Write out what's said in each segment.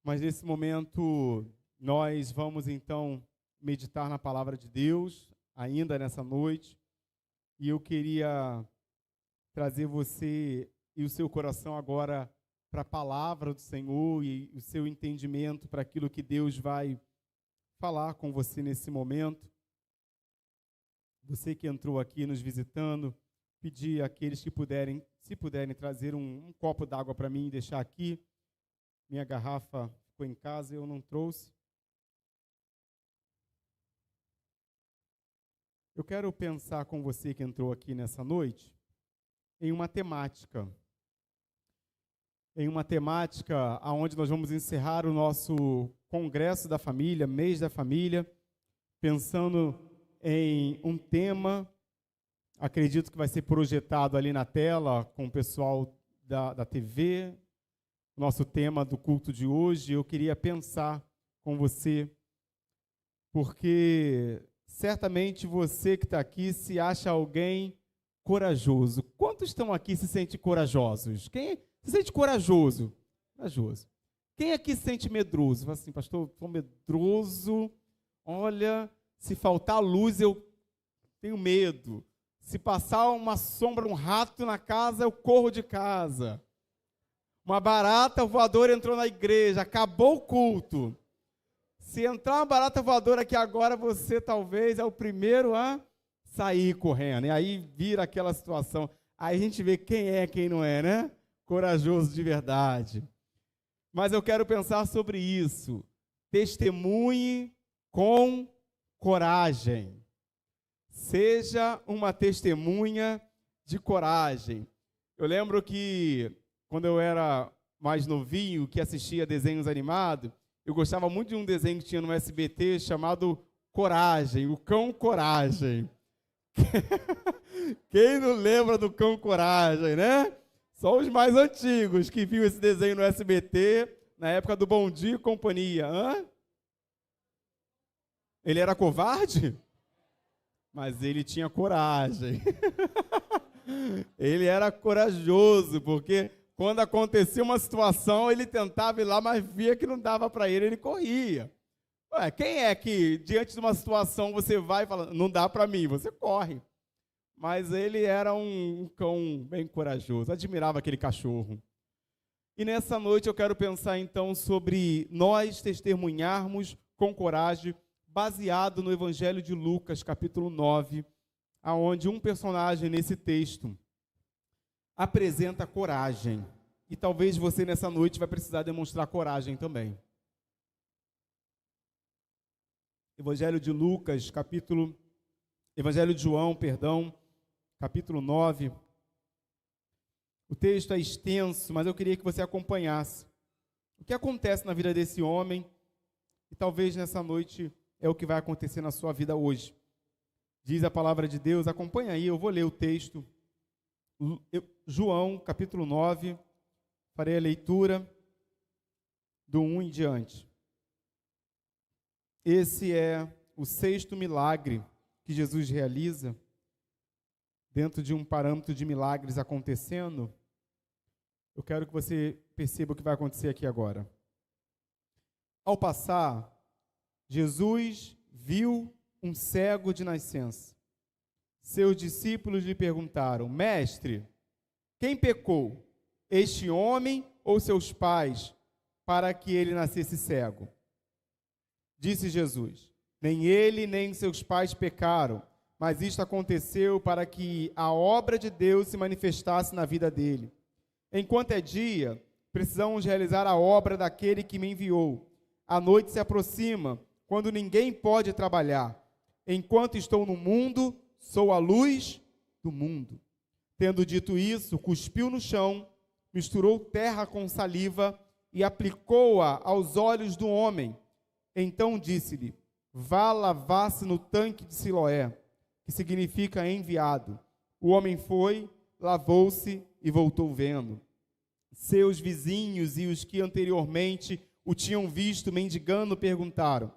Mas nesse momento nós vamos então meditar na palavra de Deus, ainda nessa noite, e eu queria trazer você e o seu coração agora para a palavra do Senhor e o seu entendimento para aquilo que Deus vai falar com você nesse momento. Você que entrou aqui nos visitando, pedir àqueles que puderem, se puderem, trazer um copo d'água para mim e deixar aqui. Minha garrafa ficou em casa e eu não trouxe. Eu quero pensar com você que entrou aqui nessa noite em uma temática. Em uma temática onde nós vamos encerrar o nosso Congresso da Família, Mês da Família, pensando em um tema, acredito que vai ser projetado ali na tela com o pessoal da TV, nosso tema do culto de hoje. Eu queria pensar com você, porque certamente você que está aqui se acha alguém corajoso. Quantos estão aqui se sentem corajosos? Quem se sente corajoso? Corajoso. Quem aqui se sente medroso? Fala assim, pastor, estou medroso. Olha, se faltar luz eu tenho medo. Se passar uma sombra, um rato na casa, eu corro de casa. Uma barata voadora entrou na igreja, acabou o culto. Se entrar uma barata voadora aqui agora, você talvez é o primeiro a sair correndo. E aí vira aquela situação. Aí a gente vê quem é, quem não é, né? Corajoso de verdade. Mas eu quero pensar sobre isso. Testemunhe com coragem. Seja uma testemunha de coragem. Eu lembro que quando eu era mais novinho, que assistia desenhos animados, eu gostava muito de um desenho que tinha no SBT chamado Coragem, o Cão Coragem. Quem não lembra do Cão Coragem, né? Só os mais antigos que viu esse desenho no SBT, na época do Bom Dia e Companhia. Hã? Ele era covarde? Mas ele tinha coragem. Ele era corajoso, porque quando acontecia uma situação, ele tentava ir lá, mas via que não dava para ele, ele corria. Ué, quem é que, diante de uma situação, você vai e fala, não dá para mim, você corre. Mas ele era um cão bem corajoso, admirava aquele cachorro. E nessa noite eu quero pensar então sobre nós testemunharmos com coragem, baseado no Evangelho de Lucas, capítulo 9, aonde um personagem nesse texto apresenta coragem. E talvez você nessa noite vai precisar demonstrar coragem também. Evangelho de João, capítulo 9. O texto é extenso, mas eu queria que você acompanhasse. O que acontece na vida desse homem, e talvez nessa noite é o que vai acontecer na sua vida hoje. Diz a palavra de Deus, acompanha aí, eu vou ler o texto. João, capítulo 9, farei a leitura do 1 em diante. Esse é o 6º milagre que Jesus realiza, dentro de um parâmetro de milagres acontecendo. Eu quero que você perceba o que vai acontecer aqui agora. Ao passar, Jesus viu um cego de nascença. Seus discípulos lhe perguntaram, mestre, quem pecou, este homem ou seus pais, para que ele nascesse cego? Disse Jesus, nem ele nem seus pais pecaram, mas isto aconteceu para que a obra de Deus se manifestasse na vida dele. Enquanto é dia, precisamos realizar a obra daquele que me enviou. A noite se aproxima, quando ninguém pode trabalhar. Enquanto estou no mundo, sou a luz do mundo. Tendo dito isso, cuspiu no chão, misturou terra com saliva e aplicou-a aos olhos do homem. Então disse-lhe, vá lavar-se no tanque de Siloé, que significa enviado. O homem foi, lavou-se e voltou vendo. Seus vizinhos e os que anteriormente o tinham visto mendigando perguntaram,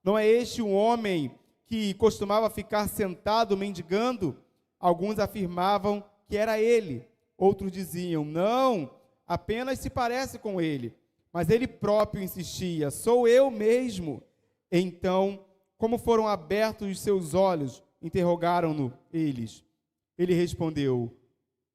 não é este o homem que costumava ficar sentado mendigando? Alguns afirmavam que era ele. Outros diziam, não, apenas se parece com ele. Mas ele próprio insistia: sou eu mesmo. Então, como foram abertos os seus olhos? Interrogaram-no eles. Ele respondeu: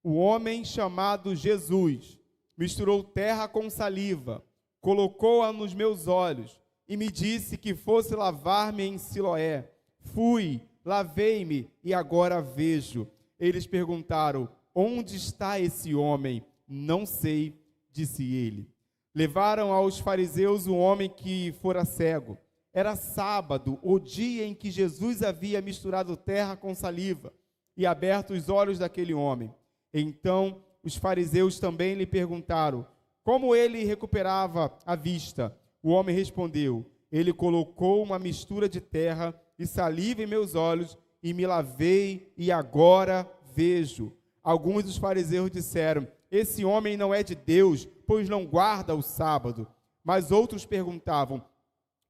o homem chamado Jesus misturou terra com saliva, colocou-a nos meus olhos e me disse que fosse lavar-me em Siloé. Fui, lavei-me e agora vejo. Eles perguntaram: onde está esse homem? Não sei, disse ele. Levaram aos fariseus o homem que fora cego. Era sábado, o dia em que Jesus havia misturado terra com saliva e aberto os olhos daquele homem. Então os fariseus também lhe perguntaram como ele recuperava a vista. O homem respondeu: ele colocou uma mistura de terra e saliva em meus olhos e me lavei e agora vejo. Alguns dos fariseus disseram: esse homem não é de Deus, pois não guarda o sábado. Mas outros perguntavam: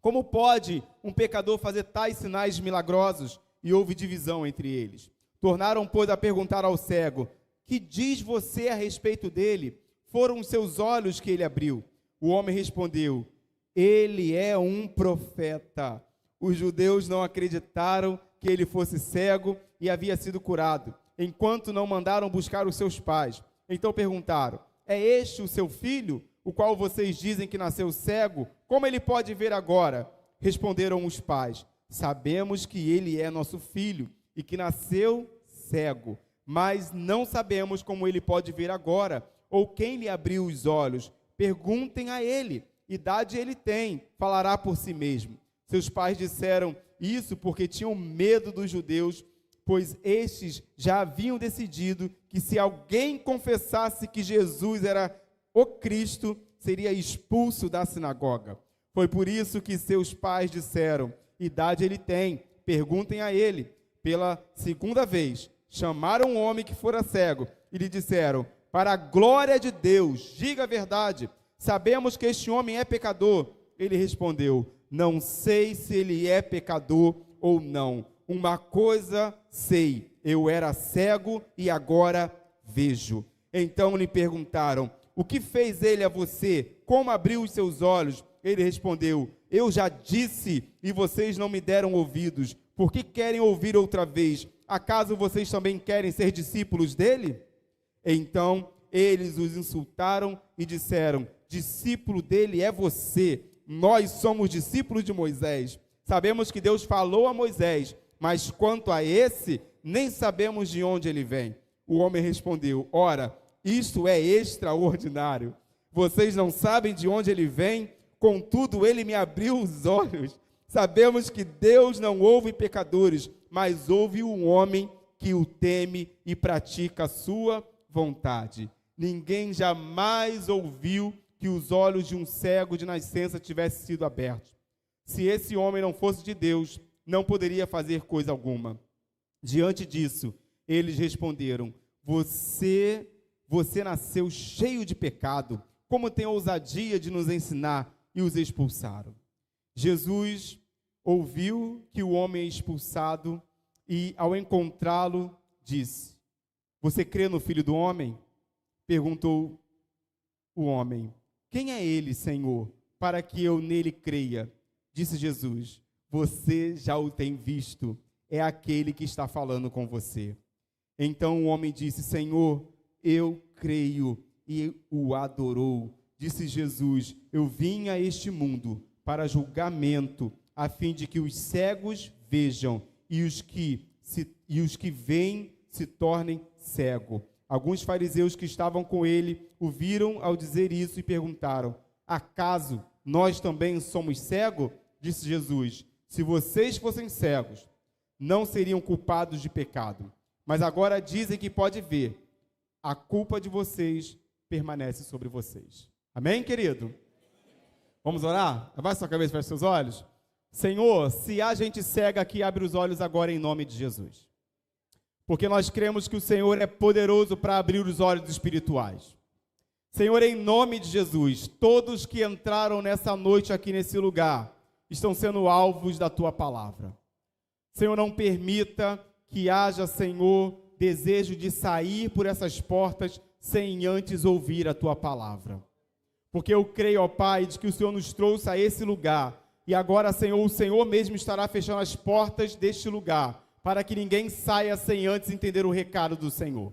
como pode um pecador fazer tais sinais milagrosos? E houve divisão entre eles. Tornaram, pois, a perguntar ao cego: que diz você a respeito dele? Foram os seus olhos que ele abriu. O homem respondeu: ele é um profeta. Os judeus não acreditaram que ele fosse cego e havia sido curado, enquanto não mandaram buscar os seus pais. Então perguntaram: é este o seu filho, o qual vocês dizem que nasceu cego? Como ele pode ver agora? Responderam os pais: sabemos que ele é nosso filho e que nasceu cego, mas não sabemos como ele pode ver agora, ou quem lhe abriu os olhos. Perguntem a ele, idade ele tem, falará por si mesmo. Seus pais disseram isso porque tinham medo dos judeus, pois estes já haviam decidido que se alguém confessasse que Jesus era o Cristo, seria expulso da sinagoga. Foi por isso que seus pais disseram: idade ele tem, perguntem a ele. Pela segunda vez, chamaram um homem que fora cego e lhe disseram: para a glória de Deus, diga a verdade, sabemos que este homem é pecador. Ele respondeu: não sei se ele é pecador ou não. Uma coisa sei, eu era cego e agora vejo. Então lhe perguntaram: o que fez ele a você? Como abriu os seus olhos? Ele respondeu: eu já disse e vocês não me deram ouvidos. Por que querem ouvir outra vez? Acaso vocês também querem ser discípulos dele? Então eles os insultaram e disseram: discípulo dele é você. Nós somos discípulos de Moisés. Sabemos que Deus falou a Moisés, mas quanto a esse, nem sabemos de onde ele vem. O homem respondeu: ora, isto é extraordinário. Vocês não sabem de onde ele vem, contudo ele me abriu os olhos. Sabemos que Deus não ouve pecadores, mas ouve o homem que o teme e pratica a sua vontade. Ninguém jamais ouviu que os olhos de um cego de nascença tivessem sido abertos. Se esse homem não fosse de Deus, não poderia fazer coisa alguma. Diante disso, eles responderam: você nasceu cheio de pecado. Como tem ousadia de nos ensinar? E os expulsaram. Jesus ouviu que o homem é expulsado e, ao encontrá-lo, disse: você crê no Filho do Homem? Perguntou o homem: quem é ele, Senhor, para que eu nele creia? Disse Jesus: você já o tem visto, é aquele que está falando com você. Então o homem disse: Senhor, eu creio, e o adorou. Disse Jesus: eu vim a este mundo para julgamento, a fim de que os cegos vejam e os que veem se tornem cegos. Alguns fariseus que estavam com ele o viram ao dizer isso e perguntaram: acaso nós também somos cegos? Disse Jesus: se vocês fossem cegos, não seriam culpados de pecado. Mas agora dizem que pode ver. A culpa de vocês permanece sobre vocês. Amém, querido? Vamos orar? Abaixa sua cabeça e feche seus olhos. Senhor, se há gente cega aqui, abre os olhos agora em nome de Jesus. Porque nós cremos que o Senhor é poderoso para abrir os olhos espirituais. Senhor, em nome de Jesus, todos que entraram nessa noite aqui nesse lugar estão sendo alvos da Tua palavra. Senhor, não permita que haja, Senhor, desejo de sair por essas portas sem antes ouvir a Tua palavra. porque eu creio, ó Pai, de que o Senhor nos trouxe a esse lugar. E agora, Senhor, o Senhor mesmo estará fechando as portas deste lugar, para que ninguém saia sem antes entender o recado do Senhor.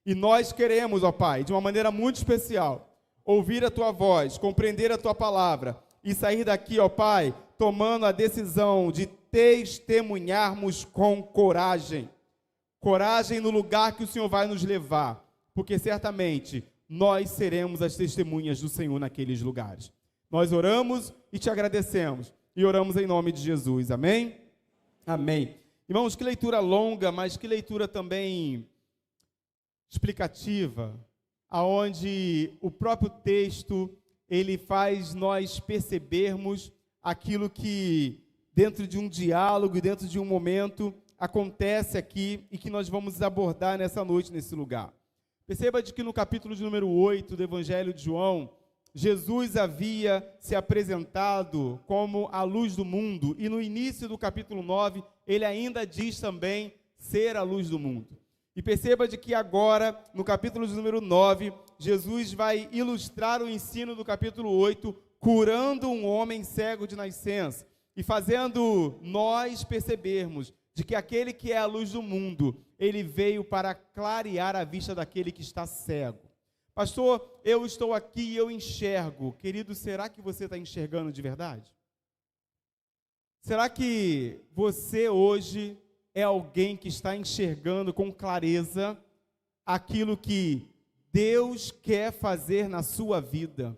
E nós queremos, ó Pai, de uma maneira muito especial, ouvir a Tua voz, compreender a Tua palavra e sair daqui, ó Pai, tomando a decisão de testemunharmos com coragem. Coragem no lugar que o Senhor vai nos levar, porque certamente nós seremos as testemunhas do Senhor naqueles lugares. Nós oramos e te agradecemos, e oramos em nome de Jesus, amém? Amém. Irmãos, que leitura longa, mas que leitura também explicativa, aonde o próprio texto, ele faz nós percebermos aquilo que dentro de um diálogo e dentro de um momento acontece aqui e que nós vamos abordar nessa noite, nesse lugar. Perceba de que no capítulo de número 8 do Evangelho de João, Jesus havia se apresentado como a luz do mundo, e no início do capítulo 9, ele ainda diz também ser a luz do mundo. E perceba de que agora, no capítulo de número 9, Jesus vai ilustrar o ensino do capítulo 8, curando um homem cego de nascença, e fazendo nós percebermos de que aquele que é a luz do mundo, ele veio para clarear a vista daquele que está cego. Pastor, eu estou aqui e eu enxergo. Querido, será que você está enxergando de verdade? Será que você hoje é alguém que está enxergando com clareza aquilo que Deus quer fazer na sua vida?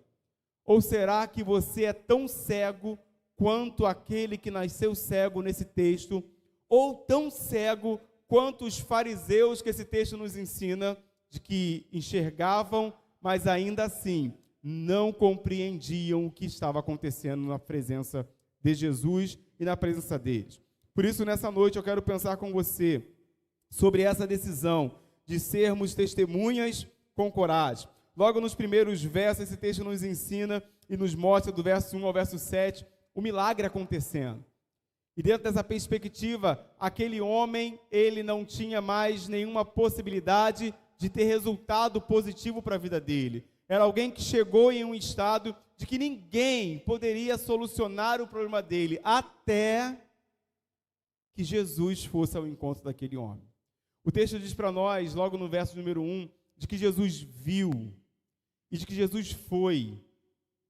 Ou será que você é tão cego quanto aquele que nasceu cego nesse texto, ou tão cego quanto os fariseus que esse texto nos ensina, de que enxergavam, mas ainda assim não compreendiam o que estava acontecendo na presença de Jesus e na presença deles. Por isso, nessa noite, eu quero pensar com você sobre essa decisão de sermos testemunhas com coragem. Logo nos primeiros versos, esse texto nos ensina e nos mostra, do verso 1 ao verso 7, o milagre acontecendo. E dentro dessa perspectiva, aquele homem, ele não tinha mais nenhuma possibilidade de ter resultado positivo para a vida dele. Era alguém que chegou em um estado de que ninguém poderia solucionar o problema dele, até que Jesus fosse ao encontro daquele homem. O texto diz para nós, logo no verso número 1, de que Jesus viu e de que Jesus foi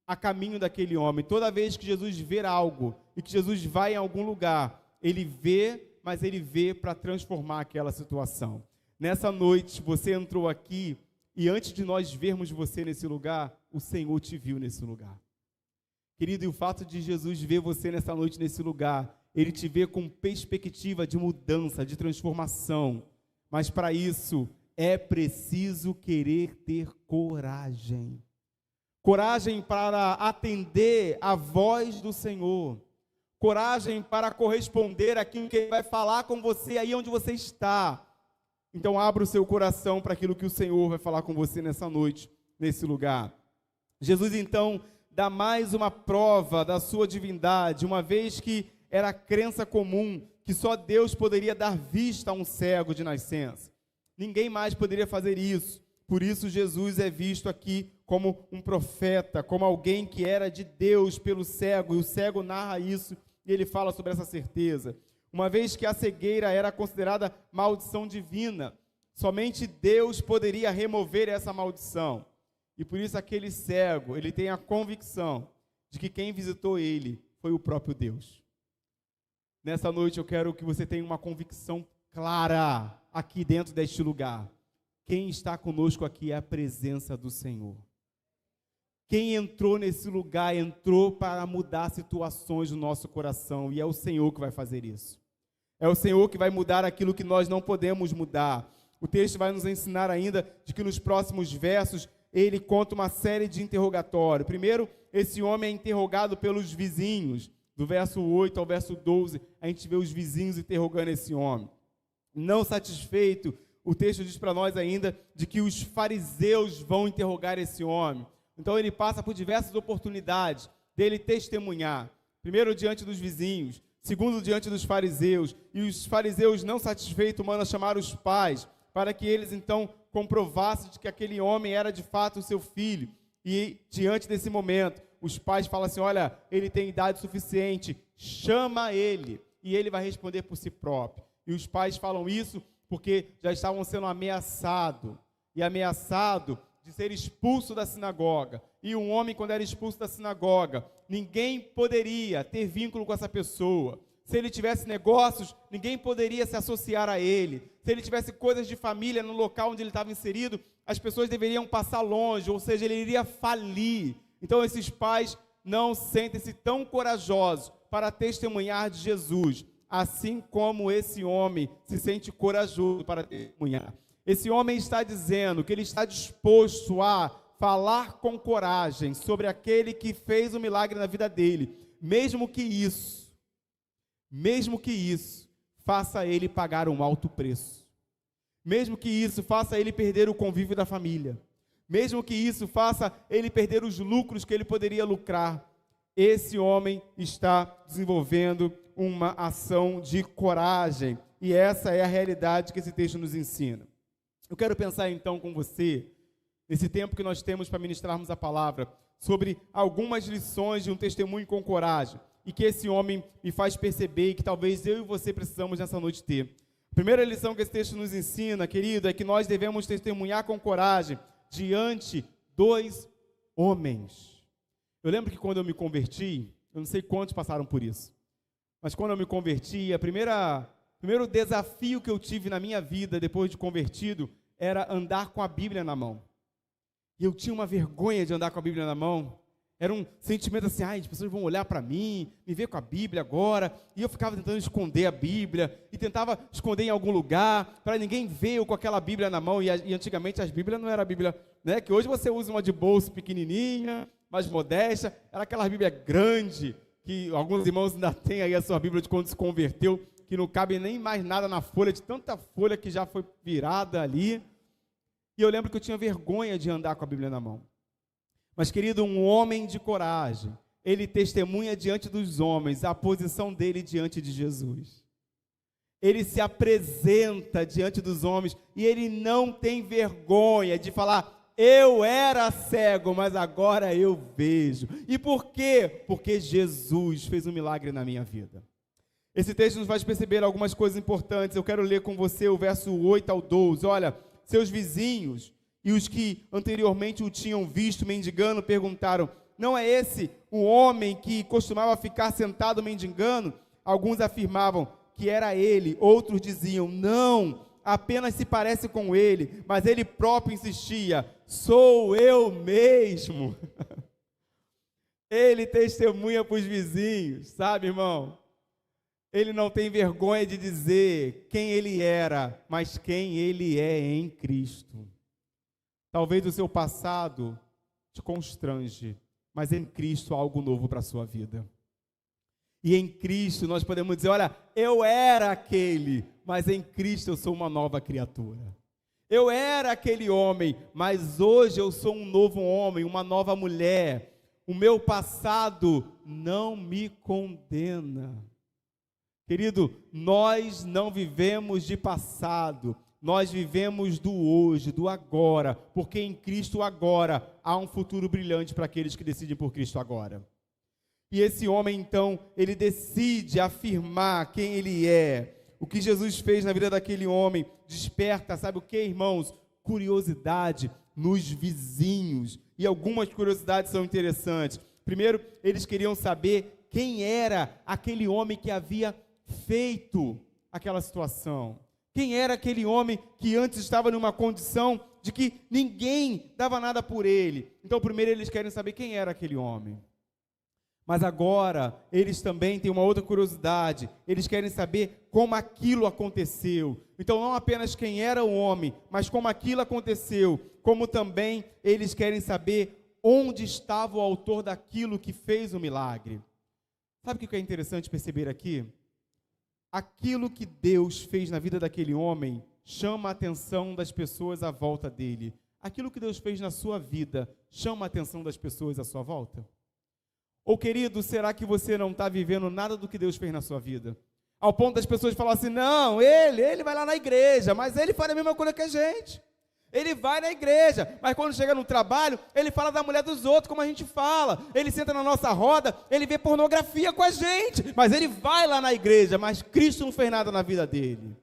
a caminho daquele homem. Toda vez que Jesus vê algo e que Jesus vai em algum lugar, ele vê, mas ele vê para transformar aquela situação. Nessa noite, você entrou aqui e antes de nós vermos você nesse lugar, o Senhor te viu nesse lugar. Querido, e o fato de Jesus ver você nessa noite nesse lugar, ele te vê com perspectiva de mudança, de transformação. Mas para isso, é preciso querer ter coragem. Coragem para atender a voz do Senhor. Coragem para corresponder àquilo que Ele vai falar com você aí onde você está. Então, abra o seu coração para aquilo que o Senhor vai falar com você nessa noite, nesse lugar. Jesus, então, dá mais uma prova da sua divindade, uma vez que era crença comum que só Deus poderia dar vista a um cego de nascença. Ninguém mais poderia fazer isso. Por isso, Jesus é visto aqui como um profeta, como alguém que era de Deus pelo cego, e o cego narra isso, e ele fala sobre essa certeza. Uma vez que a cegueira era considerada maldição divina, somente Deus poderia remover essa maldição. E por isso aquele cego, ele tem a convicção de que quem visitou ele foi o próprio Deus. Nessa noite eu quero que você tenha uma convicção clara aqui dentro deste lugar. Quem está conosco aqui é a presença do Senhor. Quem entrou nesse lugar, entrou para mudar situações no nosso coração, e é o Senhor que vai fazer isso. É o Senhor que vai mudar aquilo que nós não podemos mudar. O texto vai nos ensinar ainda de que nos próximos versos, ele conta uma série de interrogatórios. Primeiro, esse homem é interrogado pelos vizinhos. Do verso 8 ao verso 12, a gente vê os vizinhos interrogando esse homem. Não satisfeito, o texto diz para nós ainda de que os fariseus vão interrogar esse homem. Então ele passa por diversas oportunidades dele testemunhar. Primeiro diante dos vizinhos, segundo diante dos fariseus. E os fariseus não satisfeitos mandam chamar os pais, para que eles então comprovassem de que aquele homem era de fato o seu filho. E diante desse momento, os pais falam assim, olha, ele tem idade suficiente, chama ele, e ele vai responder por si próprio. E os pais falam isso porque já estavam sendo ameaçados, e ameaçado de ser expulso da sinagoga. E um homem, quando era expulso da sinagoga, ninguém poderia ter vínculo com essa pessoa. Se ele tivesse negócios, ninguém poderia se associar a ele. Se ele tivesse coisas de família no local onde ele estava inserido, as pessoas deveriam passar longe, ou seja, ele iria falir. Então esses pais não sentem-se tão corajosos para testemunhar de Jesus, assim como esse homem se sente corajoso para testemunhar. Esse homem está dizendo que ele está disposto a falar com coragem sobre aquele que fez o milagre na vida dele, mesmo que isso faça ele pagar um alto preço, mesmo que isso faça ele perder o convívio da família, mesmo que isso faça ele perder os lucros que ele poderia lucrar. Esse homem está desenvolvendo uma ação de coragem, e essa é a realidade que esse texto nos ensina. Eu quero pensar então com você, nesse tempo que nós temos para ministrarmos a palavra, sobre algumas lições de um testemunho com coragem, e que esse homem me faz perceber, e que talvez eu e você precisamos nessa noite ter. A primeira lição que esse texto nos ensina, querido, é que nós devemos testemunhar com coragem diante dos homens. Eu lembro que quando eu me converti, eu não sei quantos passaram por isso, mas quando eu me converti, o primeiro desafio que eu tive na minha vida, depois de convertido, era andar com a Bíblia na mão. E eu tinha uma vergonha de andar com a Bíblia na mão. Era um sentimento assim, as pessoas vão olhar para mim, me ver com a Bíblia agora. E eu ficava tentando esconder a Bíblia, e tentava esconder em algum lugar, para ninguém ver eu com aquela Bíblia na mão. E antigamente as Bíblias não era a Bíblia, né, que hoje você usa uma de bolso pequenininha, mais modesta. Era aquela Bíblia grande, que alguns irmãos ainda têm aí a sua Bíblia de quando se converteu, que não cabe nem mais nada na folha, de tanta folha que já foi virada ali. E eu lembro que eu tinha vergonha de andar com a Bíblia na mão. Mas, querido, um homem de coragem, ele testemunha diante dos homens a posição dele diante de Jesus. Ele se apresenta diante dos homens e ele não tem vergonha de falar, eu era cego, mas agora eu vejo. E por quê? Porque Jesus fez um milagre na minha vida. Esse texto nos faz perceber algumas coisas importantes. Eu quero ler com você o verso 8 ao 12. Olha, seus vizinhos e os que anteriormente o tinham visto mendigando perguntaram, não é esse o homem que costumava ficar sentado mendigando? Alguns afirmavam que era ele, outros diziam, não, apenas se parece com ele, mas ele próprio insistia, sou eu mesmo. Ele testemunha para os vizinhos, sabe, irmão? Ele não tem vergonha de dizer quem ele era, mas quem ele é em Cristo. Talvez o seu passado te constrange, mas em Cristo há algo novo para a sua vida. E em Cristo nós podemos dizer, olha, eu era aquele, mas em Cristo eu sou uma nova criatura. Eu era aquele homem, mas hoje eu sou um novo homem, uma nova mulher. O meu passado não me condena. Querido, nós não vivemos de passado, nós vivemos do hoje, do agora, porque em Cristo agora há um futuro brilhante para aqueles que decidem por Cristo agora. E esse homem então, ele decide afirmar quem ele é. O que Jesus fez na vida daquele homem desperta, sabe o que, irmãos? Curiosidade nos vizinhos. E algumas curiosidades são interessantes. Primeiro, eles queriam saber quem era aquele homem que havia feito aquela situação. Quem era aquele homem que antes estava numa condição de que ninguém dava nada por ele? Então, primeiro eles querem saber quem era aquele homem. Mas agora, eles também têm uma outra curiosidade. Eles querem saber como aquilo aconteceu. Então, não apenas quem era o homem, mas como aquilo aconteceu. Como também eles querem saber onde estava o autor daquilo que fez o milagre. Sabe o que é interessante perceber aqui? Aquilo que Deus fez na vida daquele homem chama a atenção das pessoas à volta dele. Aquilo que Deus fez na sua vida chama a atenção das pessoas à sua volta? Ou, querido, será que você não está vivendo nada do que Deus fez na sua vida? Ao ponto das pessoas falarem assim, não, ele vai lá na igreja, mas ele faz a mesma coisa que a gente. Ele vai na igreja, mas quando chega no trabalho, ele fala da mulher dos outros, como a gente fala. Ele senta na nossa roda, ele vê pornografia com a gente, mas ele vai lá na igreja, mas Cristo não fez nada na vida dele.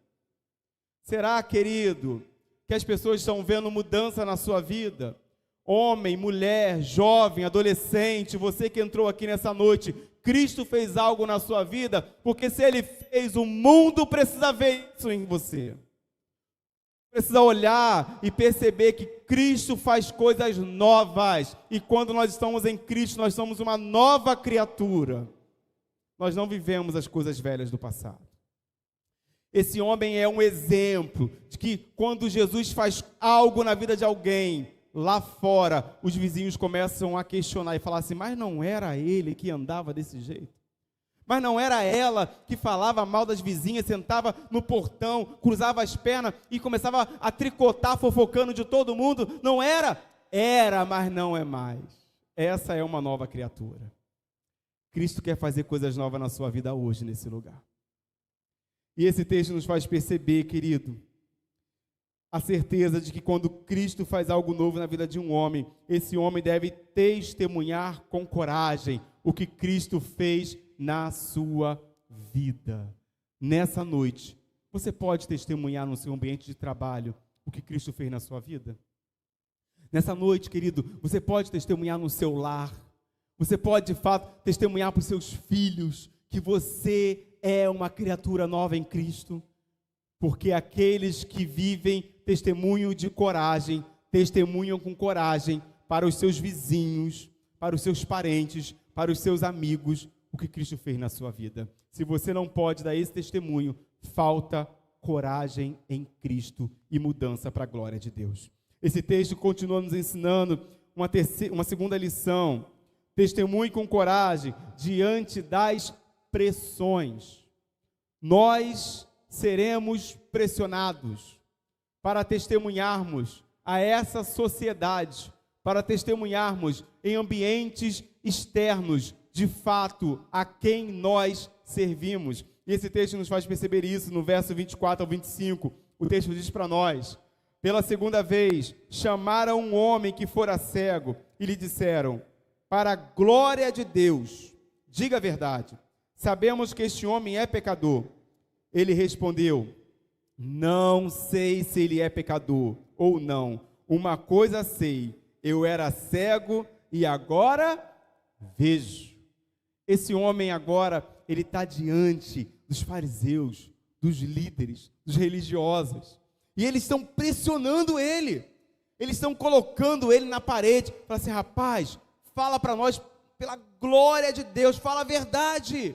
Será, querido, que as pessoas estão vendo mudança na sua vida? Homem, mulher, jovem, adolescente, você que entrou aqui nessa noite, Cristo fez algo na sua vida, porque se Ele fez, o mundo precisa ver isso em você. Precisa olhar e perceber que Cristo faz coisas novas, e quando nós estamos em Cristo, nós somos uma nova criatura. Nós não vivemos as coisas velhas do passado. Esse homem é um exemplo de que quando Jesus faz algo na vida de alguém, lá fora, os vizinhos começam a questionar e falar assim, mas não era ele que andava desse jeito? Mas não era ela que falava mal das vizinhas, sentava no portão, cruzava as pernas e começava a tricotar, fofocando de todo mundo? Não era? Era, mas não é mais. Essa é uma nova criatura. Cristo quer fazer coisas novas na sua vida hoje, nesse lugar. E esse texto nos faz perceber, querido, a certeza de que quando Cristo faz algo novo na vida de um homem, esse homem deve testemunhar com coragem o que Cristo fez na sua vida. Nessa noite, você pode testemunhar no seu ambiente de trabalho o que Cristo fez na sua vida? Nessa noite, querido, você pode testemunhar no seu lar, você pode, de fato, testemunhar para os seus filhos que você é uma criatura nova em Cristo, porque aqueles que vivem testemunho de coragem, testemunham com coragem para os seus vizinhos, para os seus parentes, para os seus amigos, o que Cristo fez na sua vida. Se você não pode dar esse testemunho, falta coragem em Cristo e mudança para a glória de Deus. Esse texto continua nos ensinando uma segunda lição. Testemunhe com coragem diante das pressões. Nós seremos pressionados para testemunharmos a essa sociedade, para testemunharmos em ambientes externos, de fato, a quem nós servimos. E esse texto nos faz perceber isso no verso 24 ao 25. O texto diz para nós: pela segunda vez, chamaram um homem que fora cego e lhe disseram, para a glória de Deus, diga a verdade, sabemos que este homem é pecador. Ele respondeu, não sei se ele é pecador ou não. Uma coisa sei, eu era cego e agora vejo. Esse homem agora, ele está diante dos fariseus, dos líderes, dos religiosos. E eles estão pressionando ele. Eles estão colocando ele na parede. Fala assim, rapaz, fala para nós, pela glória de Deus, fala a verdade.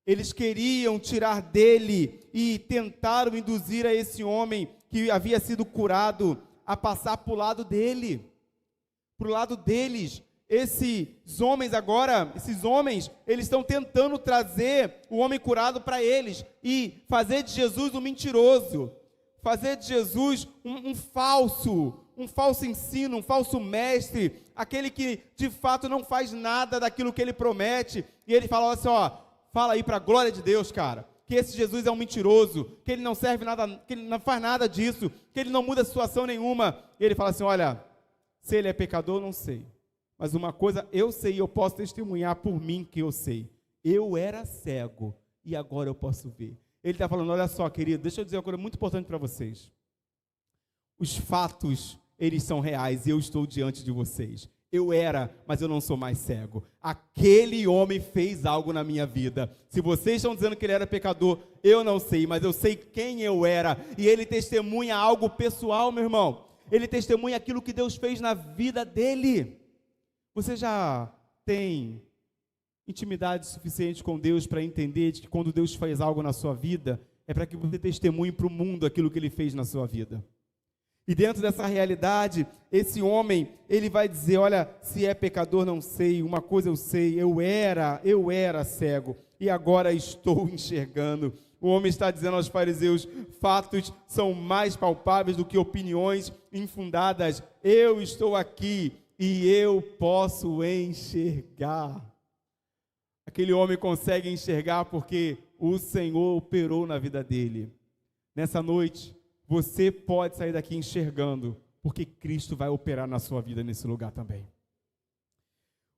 Eles queriam tirar dele e tentaram induzir a esse homem que havia sido curado a passar para o lado dele, para o lado deles. Esses homens, eles estão tentando trazer o homem curado para eles e fazer de Jesus um mentiroso, fazer de Jesus um falso ensino, um falso mestre, aquele que de fato não faz nada daquilo que ele promete. E ele fala assim, fala aí para a glória de Deus, cara, que esse Jesus é um mentiroso, que ele não serve nada, que ele não faz nada disso, que ele não muda situação nenhuma. E ele fala assim, olha, se ele é pecador, não sei. Mas uma coisa eu sei, eu posso testemunhar por mim que eu sei. Eu era cego e agora eu posso ver. Ele está falando, olha só, querido, deixa eu dizer uma coisa muito importante para vocês. Os fatos, eles são reais e eu estou diante de vocês. Eu era, mas eu não sou mais cego. Aquele homem fez algo na minha vida. Se vocês estão dizendo que ele era pecador, eu não sei, mas eu sei quem eu era. E ele testemunha algo pessoal, meu irmão. Ele testemunha aquilo que Deus fez na vida dele. Você já tem intimidade suficiente com Deus para entender de que quando Deus faz algo na sua vida, é para que você testemunhe para o mundo aquilo que Ele fez na sua vida. E dentro dessa realidade, esse homem, ele vai dizer, olha, se é pecador não sei, uma coisa eu sei, eu era cego e agora estou enxergando. O homem está dizendo aos fariseus, fatos são mais palpáveis do que opiniões infundadas. Eu estou aqui e eu posso enxergar. Aquele homem consegue enxergar porque o Senhor operou na vida dele. Nessa noite, você pode sair daqui enxergando porque Cristo vai operar na sua vida nesse lugar também.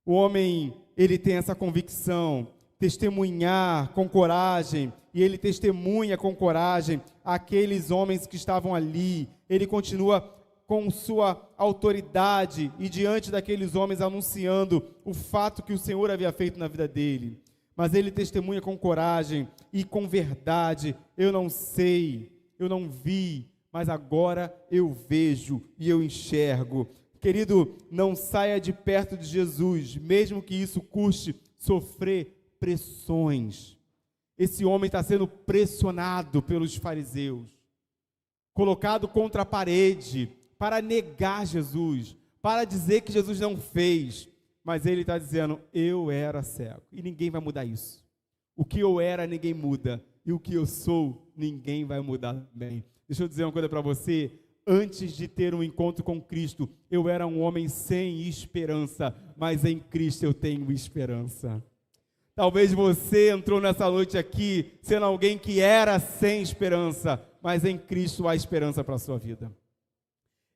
O homem, ele tem essa convicção, testemunhar com coragem, e ele testemunha com coragem aqueles homens que estavam ali. Ele continua com sua autoridade e diante daqueles homens anunciando o fato que o Senhor havia feito na vida dele. Mas ele testemunha com coragem e com verdade. Eu não sei, eu não vi, mas agora eu vejo e eu enxergo. Querido, não saia de perto de Jesus, mesmo que isso custe sofrer pressões. Esse homem está sendo pressionado pelos fariseus, colocado contra a parede, para negar Jesus, para dizer que Jesus não fez, mas ele está dizendo, eu era cego, e ninguém vai mudar isso. O que eu era, ninguém muda, e o que eu sou, ninguém vai mudar também. Deixa eu dizer uma coisa para você, antes de ter um encontro com Cristo, eu era um homem sem esperança, mas em Cristo eu tenho esperança. Talvez você entrou nessa noite aqui, sendo alguém que era sem esperança, mas em Cristo há esperança para a sua vida.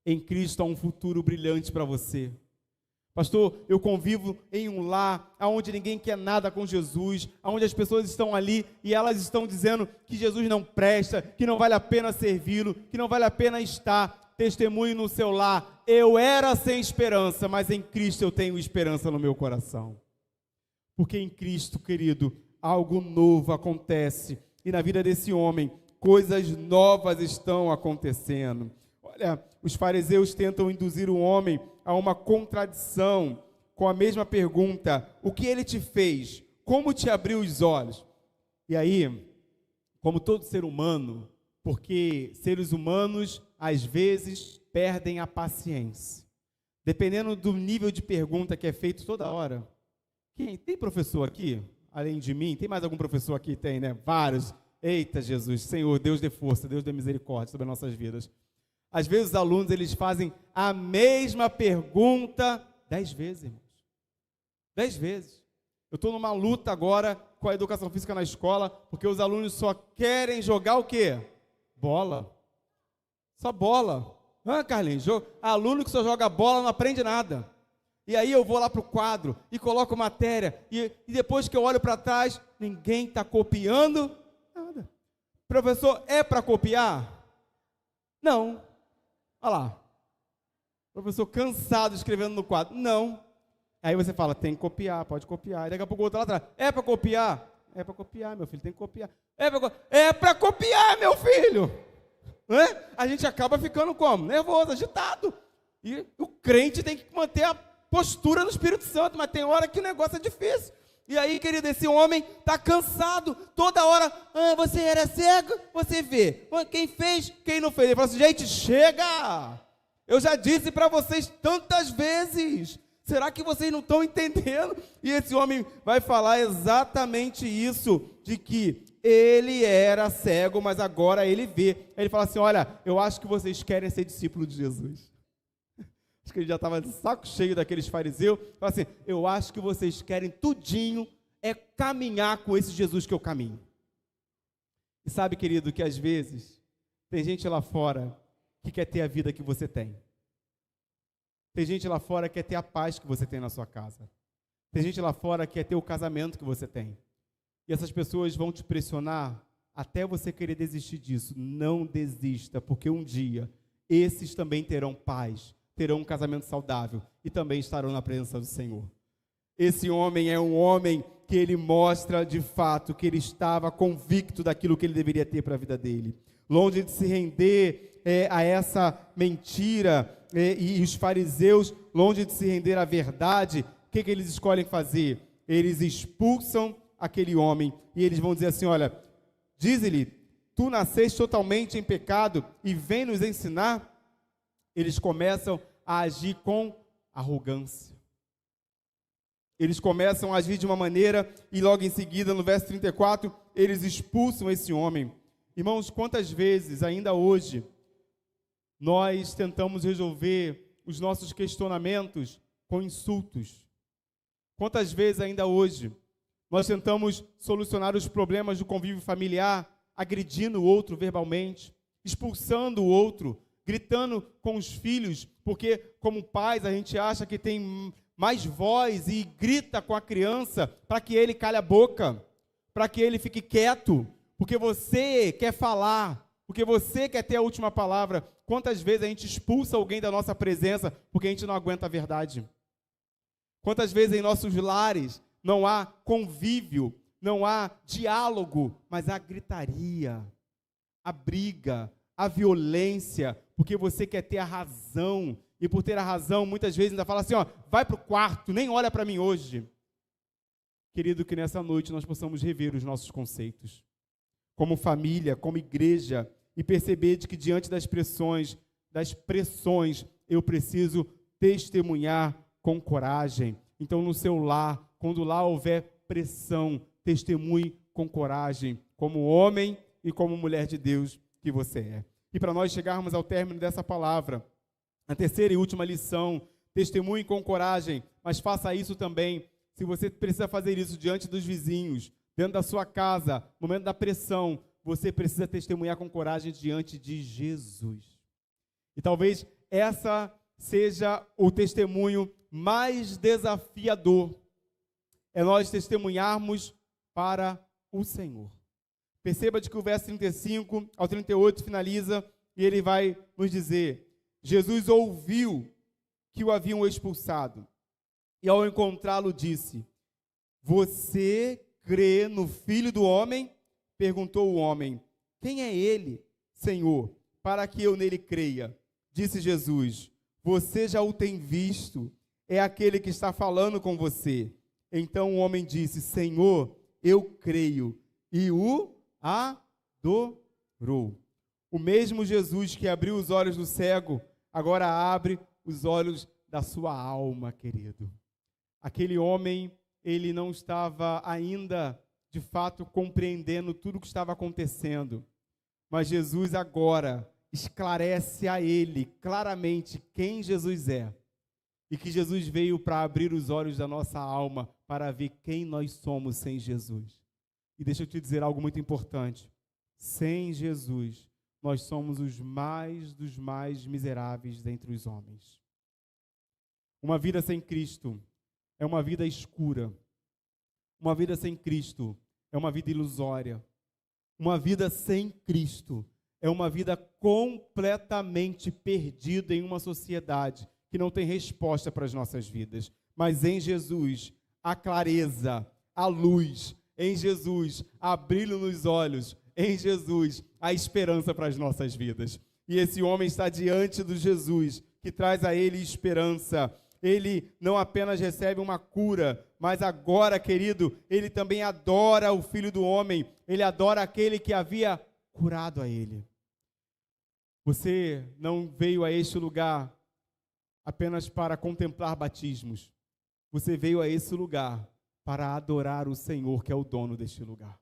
Em Cristo há um futuro brilhante para você. Pastor, eu convivo em um lar onde ninguém quer nada com Jesus, onde as pessoas estão ali e elas estão dizendo que Jesus não presta, que não vale a pena servi-lo, que não vale a pena estar. Testemunho no seu lar. Eu era sem esperança, mas em Cristo eu tenho esperança no meu coração. Porque em Cristo, querido, algo novo acontece. E na vida desse homem, coisas novas estão acontecendo. Olha, os fariseus tentam induzir o homem a uma contradição com a mesma pergunta: o que ele te fez? Como te abriu os olhos? E aí, como todo ser humano, porque seres humanos às vezes perdem a paciência, dependendo do nível de pergunta que é feito toda hora. Tem professor aqui? Além de mim, tem mais algum professor aqui? Tem, né? Vários. Eita, Jesus, Senhor, Deus dê força, Deus dê misericórdia sobre as nossas vidas. Às vezes os alunos, eles fazem a mesma pergunta 10 vezes, irmãos. 10 vezes. Eu estou numa luta agora com a educação física na escola, porque os alunos só querem jogar o quê? Bola. Só bola. Carlinhos, aluno que só joga bola não aprende nada. E aí eu vou lá para o quadro e coloco matéria, e depois que eu olho para trás, ninguém está copiando nada. Professor, é para copiar? Não. Olha lá, professor cansado escrevendo no quadro. Não. Aí você fala, tem que copiar, pode copiar. E daqui a pouco o outro lá atrás, é para copiar? É para copiar, meu filho, tem que copiar. É para copiar, meu filho. A gente acaba ficando como? Nervoso, agitado. E o crente tem que manter a postura no Espírito Santo, mas tem hora que o negócio é difícil. E aí, querido, esse homem está cansado, toda hora, você era cego, você vê, quem fez, quem não fez. Ele fala assim, gente, chega, eu já disse para vocês tantas vezes, será que vocês não estão entendendo? E esse homem vai falar exatamente isso, de que ele era cego, mas agora ele vê. Ele fala assim, olha, eu acho que vocês querem ser discípulos de Jesus. Acho que ele já estava de saco cheio daqueles fariseus. Fala assim, eu acho que vocês querem tudinho, é caminhar com esse Jesus que eu caminho. E sabe, querido, que às vezes tem gente lá fora que quer ter a vida que você tem. Tem gente lá fora que quer ter a paz que você tem na sua casa. Tem gente lá fora que quer ter o casamento que você tem. E essas pessoas vão te pressionar até você querer desistir disso. Não desista, porque um dia esses também terão paz, terão um casamento saudável e também estarão na presença do Senhor. Esse homem é um homem que ele mostra de fato que ele estava convicto daquilo que ele deveria ter para a vida dele. Longe de se render a essa mentira, e os fariseus, longe de se render à verdade, o que eles escolhem fazer? Eles expulsam aquele homem e eles vão dizer assim, olha, diz-lhe, tu nasceste totalmente em pecado e vem nos ensinar? Eles começam a agir com arrogância. Eles começam a agir de uma maneira e logo em seguida, no verso 34, eles expulsam esse homem. Irmãos, quantas vezes, ainda hoje, nós tentamos resolver os nossos questionamentos com insultos? Quantas vezes, ainda hoje, nós tentamos solucionar os problemas do convívio familiar agredindo o outro verbalmente, expulsando o outro, gritando com os filhos, porque como pais a gente acha que tem mais voz e grita com a criança para que ele cale a boca, para que ele fique quieto, porque você quer falar, porque você quer ter a última palavra. Quantas vezes a gente expulsa alguém da nossa presença porque a gente não aguenta a verdade? Quantas vezes em nossos lares não há convívio, não há diálogo, mas há gritaria, há briga, há violência, porque você quer ter a razão, e por ter a razão, muitas vezes ainda fala assim, ó, vai para o quarto, nem olha para mim hoje. Querido, que nessa noite nós possamos rever os nossos conceitos, como família, como igreja, e perceber de que diante das pressões, eu preciso testemunhar com coragem. Então, no seu lar, quando lá houver pressão, testemunhe com coragem, como homem e como mulher de Deus que você é. E para nós chegarmos ao término dessa palavra, a terceira e última lição, testemunhe com coragem, mas faça isso também, se você precisa fazer isso diante dos vizinhos, dentro da sua casa, no momento da pressão, você precisa testemunhar com coragem diante de Jesus. E talvez essa seja o testemunho mais desafiador, é nós testemunharmos para o Senhor. Perceba de que o verso 35 ao 38 finaliza, e ele vai nos dizer, Jesus ouviu que o haviam expulsado, e ao encontrá-lo disse, você crê no Filho do Homem? Perguntou o homem, quem é ele, Senhor, para que eu nele creia? Disse Jesus, você já o tem visto, é aquele que está falando com você. Então o homem disse, Senhor, eu creio, e o adorou. O mesmo Jesus que abriu os olhos do cego, agora abre os olhos da sua alma, querido. Aquele homem, ele não estava ainda, de fato, compreendendo tudo o que estava acontecendo. Mas Jesus agora esclarece a ele claramente quem Jesus é. E que Jesus veio para abrir os olhos da nossa alma, para ver quem nós somos sem Jesus. E deixa eu te dizer algo muito importante. Sem Jesus, nós somos os mais dos mais miseráveis dentre os homens. Uma vida sem Cristo é uma vida escura. Uma vida sem Cristo é uma vida ilusória. Uma vida sem Cristo é uma vida completamente perdida em uma sociedade que não tem resposta para as nossas vidas. Mas em Jesus, a clareza, a luz, em Jesus, há brilho nos olhos, em Jesus, há esperança para as nossas vidas. E esse homem está diante do Jesus, que traz a ele esperança. Ele não apenas recebe uma cura, mas agora, querido, ele também adora o Filho do Homem, ele adora aquele que havia curado a ele. Você não veio a este lugar apenas para contemplar batismos. Você veio a esse lugar para adorar o Senhor, que é o dono deste lugar.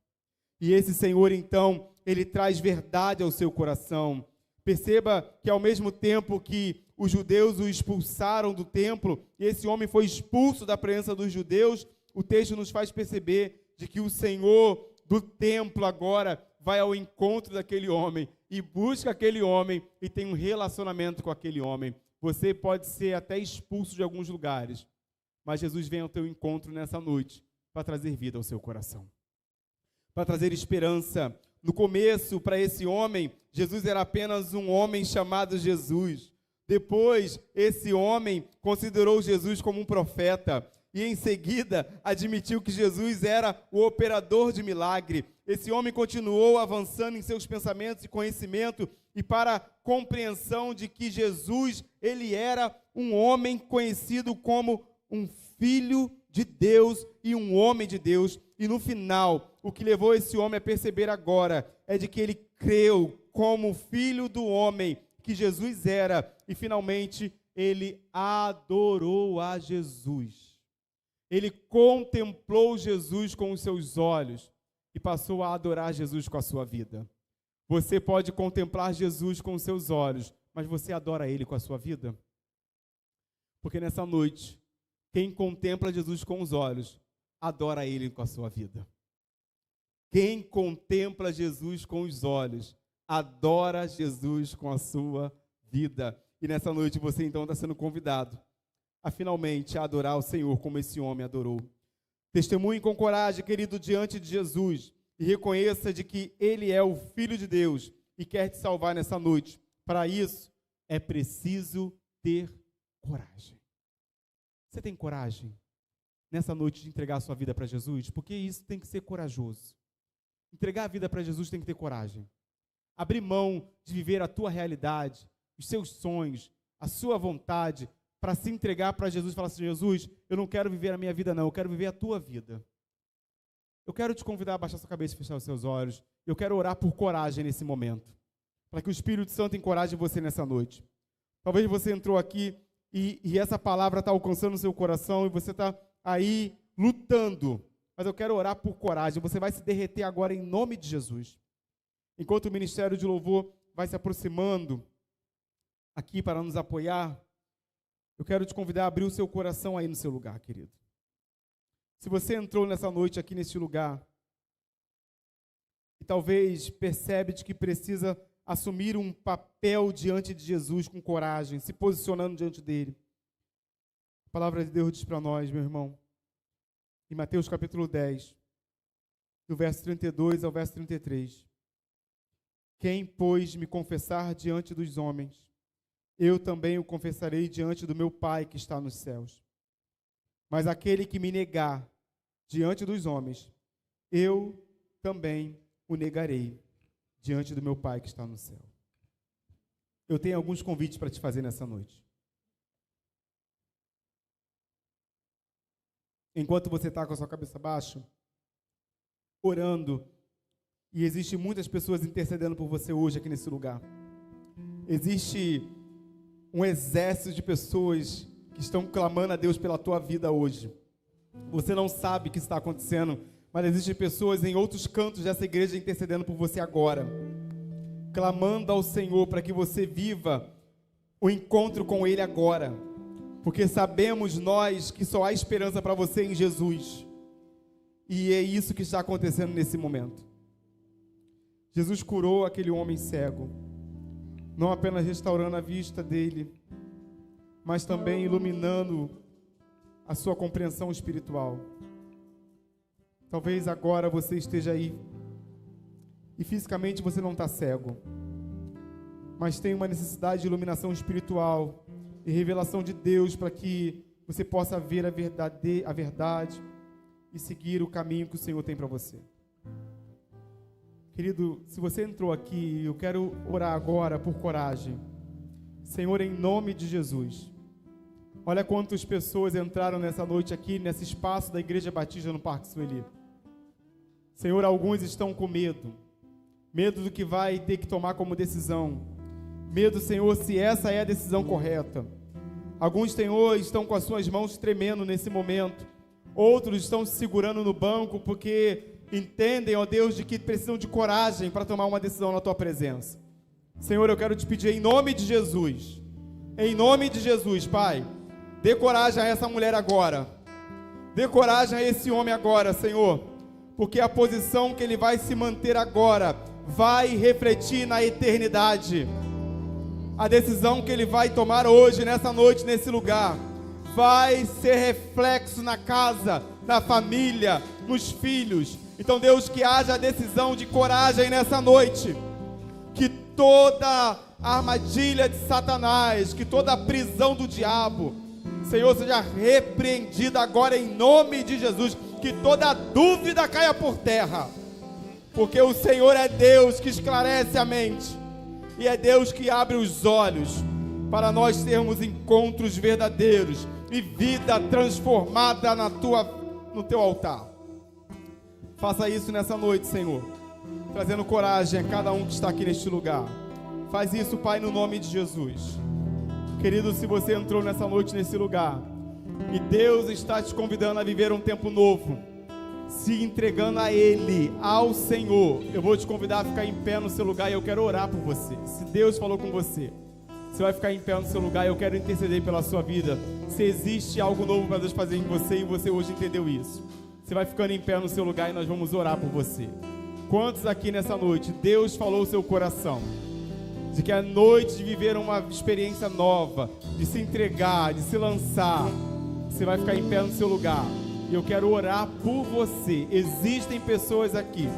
E esse Senhor, então, ele traz verdade ao seu coração. Perceba que ao mesmo tempo que os judeus o expulsaram do templo, e esse homem foi expulso da presença dos judeus, o texto nos faz perceber de que o Senhor do templo agora vai ao encontro daquele homem e busca aquele homem e tem um relacionamento com aquele homem. Você pode ser até expulso de alguns lugares, mas Jesus vem ao teu encontro nessa noite para trazer vida ao seu coração, para trazer esperança. No começo, para esse homem, Jesus era apenas um homem chamado Jesus. Depois, esse homem considerou Jesus como um profeta e em seguida admitiu que Jesus era o operador de milagre. Esse homem continuou avançando em seus pensamentos e conhecimento e para a compreensão de que Jesus, ele era um homem conhecido como um filho de Deus e um homem de Deus. E no final, o que levou esse homem a perceber agora é de que ele creu como filho do homem que Jesus era e finalmente ele adorou a Jesus. Ele contemplou Jesus com os seus olhos e passou a adorar Jesus com a sua vida. Você pode contemplar Jesus com os seus olhos, mas você adora Ele com a sua vida? Porque nessa noite, quem contempla Jesus com os olhos, adora Ele com a sua vida. Quem contempla Jesus com os olhos, adora Jesus com a sua vida. E nessa noite você então está sendo convidado a finalmente adorar o Senhor como esse homem adorou. Testemunhe com coragem, querido, diante de Jesus e reconheça de que Ele é o Filho de Deus e quer te salvar nessa noite. Para isso, é preciso ter coragem. Você tem coragem nessa noite de entregar a sua vida para Jesus? Porque isso tem que ser corajoso. Entregar a vida para Jesus tem que ter coragem. Abrir mão de viver a tua realidade, os seus sonhos, a sua vontade, para se entregar para Jesus e falar assim: Jesus, eu não quero viver a minha vida não, eu quero viver a tua vida. Eu quero te convidar a baixar sua cabeça e fechar os seus olhos. Eu quero orar por coragem nesse momento, para que o Espírito Santo encoraje você nessa noite. Talvez você entrou aqui e essa palavra está alcançando o seu coração e você está aí lutando, mas eu quero orar por coragem. Você vai se derreter agora em nome de Jesus. Enquanto o Ministério de Louvor vai se aproximando aqui para nos apoiar, eu quero te convidar a abrir o seu coração aí no seu lugar, querido. Se você entrou nessa noite aqui neste lugar e talvez percebe de que precisa assumir um papel diante de Jesus com coragem, se posicionando diante dele, a palavra de Deus diz para nós, meu irmão, em Mateus capítulo 10, do verso 32 ao verso 33. Quem, pois, me confessar diante dos homens, eu também o confessarei diante do meu Pai que está nos céus. Mas aquele que me negar diante dos homens, eu também o negarei diante do meu Pai que está no céu. Eu tenho alguns convites para te fazer nessa noite. Enquanto você está com a sua cabeça baixa, orando, e existe muitas pessoas intercedendo por você hoje aqui nesse lugar. Existe um exército de pessoas que estão clamando a Deus pela tua vida hoje. Você não sabe o que está acontecendo, mas existem pessoas em outros cantos dessa igreja intercedendo por você agora, clamando ao Senhor para que você viva o encontro com Ele agora, porque sabemos nós que só há esperança para você em Jesus, e é isso que está acontecendo nesse momento. Jesus curou aquele homem cego, não apenas restaurando a vista dele, mas também iluminando a sua compreensão espiritual. Talvez agora você esteja aí e fisicamente você não está cego, mas tem uma necessidade de iluminação espiritual e revelação de Deus para que você possa ver a verdade e seguir o caminho que o Senhor tem para você. Querido, se você entrou aqui, eu quero orar agora por coragem. Senhor, em nome de Jesus, olha quantas pessoas entraram nessa noite aqui, nesse espaço da Igreja Batista no Parque Sueli. Senhor, alguns estão com medo do que vai ter que tomar como decisão. Medo, Senhor, se essa é a decisão correta. Alguns, Senhor, estão com as suas mãos tremendo nesse momento. Outros estão se segurando no banco porque entendem, ó Deus, de que precisam de coragem para tomar uma decisão na Tua presença. Senhor, eu quero te pedir em nome de Jesus, Pai, dê coragem a essa mulher agora, dê coragem a esse homem agora, Senhor, porque a posição que ele vai se manter agora vai refletir na eternidade. A decisão que ele vai tomar hoje, nessa noite, nesse lugar, vai ser reflexo na casa, na família, nos filhos. Então, Deus, que haja a decisão de coragem nessa noite, que toda armadilha de Satanás, que toda a prisão do diabo, Senhor, seja repreendida agora em nome de Jesus, que toda dúvida caia por terra, porque o Senhor é Deus que esclarece a mente, e é Deus que abre os olhos, para nós termos encontros verdadeiros, e vida transformada no Teu altar. Faça isso nessa noite, Senhor, trazendo coragem a cada um que está aqui neste lugar. Faz isso, Pai, no nome de Jesus. Querido, se você entrou nessa noite nesse lugar e Deus está te convidando a viver um tempo novo, se entregando a Ele, ao Senhor, eu vou te convidar a ficar em pé no seu lugar e eu quero orar por você. Se Deus falou com você, você vai ficar em pé no seu lugar e eu quero interceder pela sua vida. Se existe algo novo para Deus fazer em você e você hoje entendeu isso, você vai ficando em pé no seu lugar e nós vamos orar por você. Quantos aqui nessa noite Deus falou o seu coração de que é a noite de viver uma experiência nova, de se entregar, de se lançar. Você vai ficar em pé no seu lugar. E eu quero orar por você. Existem pessoas aqui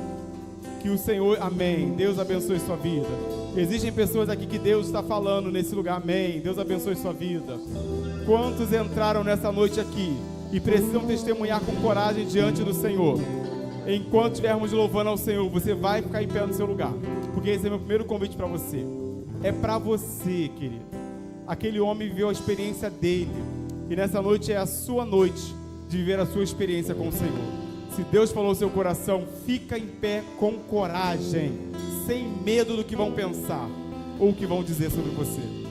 que o Senhor, amém, Deus abençoe sua vida. Existem pessoas aqui que Deus está falando nesse lugar, amém, Deus abençoe sua vida. Quantos entraram nessa noite aqui e precisam testemunhar com coragem diante do Senhor? Enquanto estivermos louvando ao Senhor, você vai ficar em pé no seu lugar, porque esse é meu primeiro convite para você. É para você, querido. Aquele homem viveu a experiência dele, e nessa noite é a sua noite de viver a sua experiência com o Senhor. Se Deus falou no seu coração, fica em pé com coragem, sem medo do que vão pensar ou o que vão dizer sobre você.